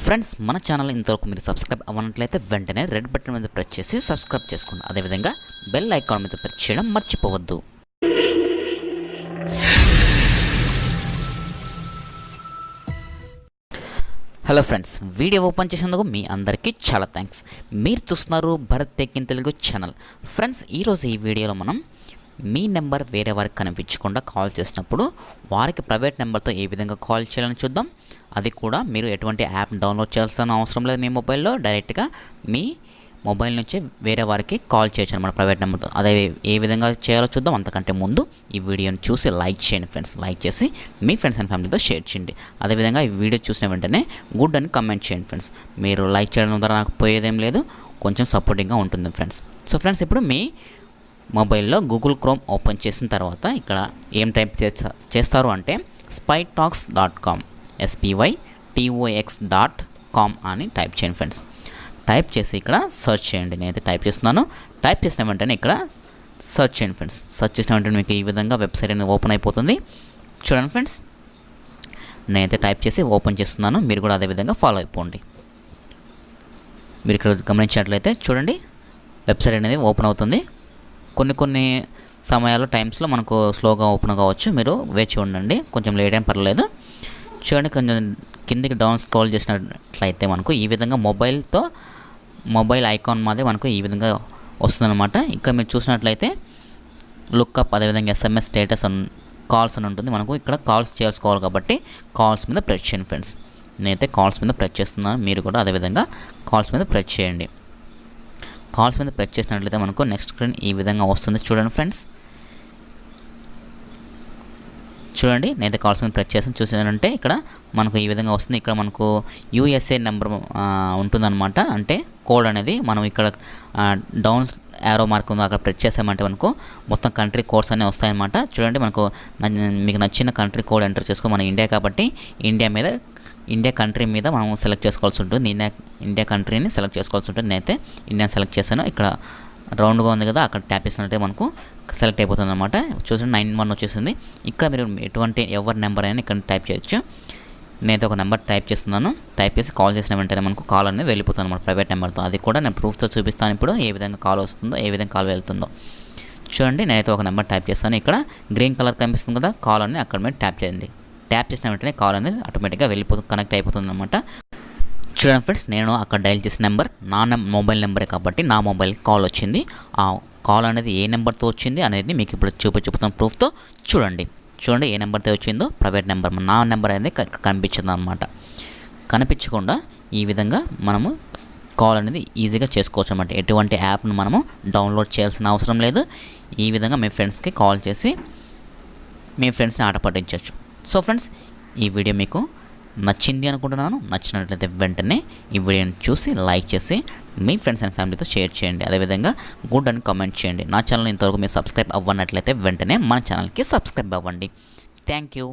Friends మన channel ఇంతవరకు మీరు సబ్స్క్రైబ్ అవ్వనట్లయితే వెంటనే రెడ్ బటన్ మీద ప్రెస్ చేసి సబ్స్క్రైబ్ చేసుకోండి. అదేవిధంగా బెల్ ఐకాన్ మీద ప్రెస్ చేయడం మర్చిపోవద్దు. హలో ఫ్రెండ్స్, వీడియో ఓపెన్ చేసేందుకు మీ అందరికీ చాలా థ్యాంక్స్. మీరు చూస్తున్నారు Bharat tech in Telugu channel. Friends, ఈరోజు ఈ వీడియోలో మనం మీ నెంబర్ వేరే వారికి కనిపించకుండా కాల్ చేసినప్పుడు వారికి ప్రైవేట్ నెంబర్తో ఏ విధంగా కాల్ చేయాలని చూద్దాం. అది కూడా మీరు ఎటువంటి యాప్ డౌన్లోడ్ చేయాల్సిన అవసరం లేదు. మీ మొబైల్లో డైరెక్ట్గా మీ మొబైల్ నుంచి వేరే వారికి కాల్ చేయొచ్చు అనమాట ప్రైవేట్ నెంబర్తో. అదే ఏ విధంగా చేయాలో చూద్దాం. అంతకంటే ముందు ఈ వీడియోని చూసి లైక్ చేయండి ఫ్రెండ్స్. లైక్ చేసి మీ ఫ్రెండ్స్ అండ్ ఫ్యామిలీతో షేర్ చేయండి. అదేవిధంగా ఈ వీడియో చూసిన వెంటనే గుడ్ అని కమెంట్ చేయండి ఫ్రెండ్స్. మీరు లైక్ చేయడం ద్వారా నాకు పోయేదేం లేదు, కొంచెం సపోర్టింగ్గా ఉంటుంది ఫ్రెండ్స్. సో ఫ్రెండ్స్, ఇప్పుడు మీ మొబైల్లో గూగుల్ క్రోమ్ ఓపెన్ చేసిన తర్వాత ఇక్కడ ఏం టైప్ చేస్తారు అంటే spytalks.com spytox.com అని టైప్ చేయండి ఫ్రెండ్స్. టైప్ చేసి ఇక్కడ సెర్చ్ చేయండి. నేనైతే టైప్ చేస్తున్నాను. టైప్ చేసిన వెంటనే ఇక్కడ సెర్చ్ చేయండి ఫ్రెండ్స్. సెర్చ్ చేసిన వెంటనే మీకు ఈ విధంగా వెబ్సైట్ అనేది ఓపెన్ అయిపోతుంది. చూడండి ఫ్రెండ్స్, నేనైతే టైప్ చేసి ఓపెన్ చేస్తున్నాను. మీరు కూడా అదేవిధంగా ఫాలో అయిపోండి. మీరు ఇక్కడ గమనించినట్లయితే చూడండి, వెబ్సైట్ అనేది ఓపెన్ అవుతుంది. కొన్ని సమయాల్లో టైమ్స్లో మనకు స్లోగా ఓపెన్ కావచ్చు. మీరు వేచి ఉండండి, కొంచెం లేట్ అయినా పర్లేదు. చూడండి, కొంచెం కిందికి డౌన్ స్క్రోల్ చేసినట్లయితే మనకు ఈ విధంగా మొబైల్ ఐకాన్ మాదిరి మనకు ఈ విధంగా వస్తుందన్నమాట. ఇక్కడ మీరు చూసినట్లయితే లుక్అప్, అదేవిధంగా SMS స్టేటస్ కాల్స్ అని ఉంటుంది. మనకు ఇక్కడ కాల్స్ చేసుకోవాలి కాబట్టి కాల్స్ మీద ప్రెస్ చేయండి ఫ్రెండ్స్. నేనైతే కాల్స్ మీద ప్రెస్ చేస్తున్నాను. మీరు కూడా అదేవిధంగా కాల్స్ మీద ప్రెస్ చేయండి. కాల్స్ మీద ప్రెస్ చేసినట్లయితే మనకు నెక్స్ట్ స్క్రీన్ ఈ విధంగా వస్తుంది. చూడండి ఫ్రెండ్స్, చూడండి, నేనైతే కాల్స్ మీద ప్రెస్ చేసి చూసానంటే ఇక్కడ మనకు ఈ విధంగా వస్తుంది. ఇక్కడ మనకు USA నెంబర్ ఉంటుందన్నమాట. అంటే కోడ్ అనేది మనం ఇక్కడ డౌన్ యారో మార్క్ ఉందో అక్కడ ప్రెస్ చేసామంటే మనకు మొత్తం కంట్రీ కోడ్స్ అన్నీ వస్తాయన్నమాట. చూడండి, మనకు మీకు నచ్చిన కంట్రీ కోడ్ ఎంటర్ చేసుకో. మన ఇండియా కాబట్టి ఇండియా కంట్రీ మీద మనం సెలెక్ట్ చేసుకోవాల్సి ఉంటుంది. ఇండియా కంట్రీని సెలెక్ట్ చేసుకోవాల్సి ఉంటుంది. నేనైతే ఇండియా సెలెక్ట్ చేశాను. ఇక్కడ రౌండ్గా ఉంది కదా, అక్కడ ట్యాప్ చేసినట్టే మనకు సెలెక్ట్ అయిపోతుంది అనమాట. చూసి 91 వచ్చేసింది. ఇక్కడ మీరు ఎవరి నెంబర్ అయినా ఇక్కడ టైప్ చేయొచ్చు. నేనైతే ఒక నెంబర్ టైప్ చేస్తున్నాను. టైప్ చేసి కాల్ చేసిన వెంటనే మనకు కాల్ అనేది వెళ్ళిపోతుంది అనమాట ప్రైవేట్ నెంబర్తో. అది కూడా నేను ప్రూఫ్తో చూపిస్తాను ఇప్పుడు, ఏ విధంగా కాల్ వస్తుందో, ఏ విధంగా కాల్ వెళ్తుందో. చూడండి, నేనైతే ఒక నెంబర్ టైప్ చేస్తాను. ఇక్కడ గ్రీన్ కలర్ కనిపిస్తుంది కదా, కాల్ అని అక్కడ మీద ట్యాప్ చేయండి. ట్యాప్ చేసిన వెంటనే కాల్ అనేది ఆటోమేటిక్గా కనెక్ట్ అయిపోతుంది అనమాట. చూడండి ఫ్రెండ్స్, నేను అక్కడ డైల్ చేసిన నెంబర్ నా మొబైల్ నెంబరే కాబట్టి నా మొబైల్కి కాల్ వచ్చింది. ఆ కాల్ అనేది ఏ నెంబర్తో వచ్చింది అనేది మీకు ఇప్పుడు చూపుతాను ప్రూఫ్తో. చూడండి, ఏ నెంబర్తో వచ్చిందో ప్రైవేట్ నెంబర్, నా నెంబర్ అనేది కనిపించింది అనమాట. కనిపించకుండా ఈ విధంగా మనము కాల్ అనేది ఈజీగా చేసుకోవచ్చు అన్నమాట. ఎటువంటి యాప్ను మనము డౌన్లోడ్ చేయాల్సిన అవసరం లేదు. ఈ విధంగా మీ ఫ్రెండ్స్కి కాల్ చేసి మీ ఫ్రెండ్స్ని ఆట పట్టించవచ్చు. సో ఫ్రెండ్స్, ఈ వీడియో మీకు నచ్చింది అనుకుంటున్నాను. నచ్చినట్లయితే వెంటనే ఈ వీడియోని చూసి లైక్ చేసి మీ ఫ్రెండ్స్ అండ్ ఫ్యామిలీతో షేర్ చేయండి. అదేవిధంగా గుడ్ అని కామెంట్ చేయండి. నా ఛానల్ ఇంతవరకు మీరు సబ్స్క్రైబ్ అవ్వనట్లయితే వెంటనే మన ఛానల్కి సబ్స్క్రైబ్ అవ్వండి. Thank you.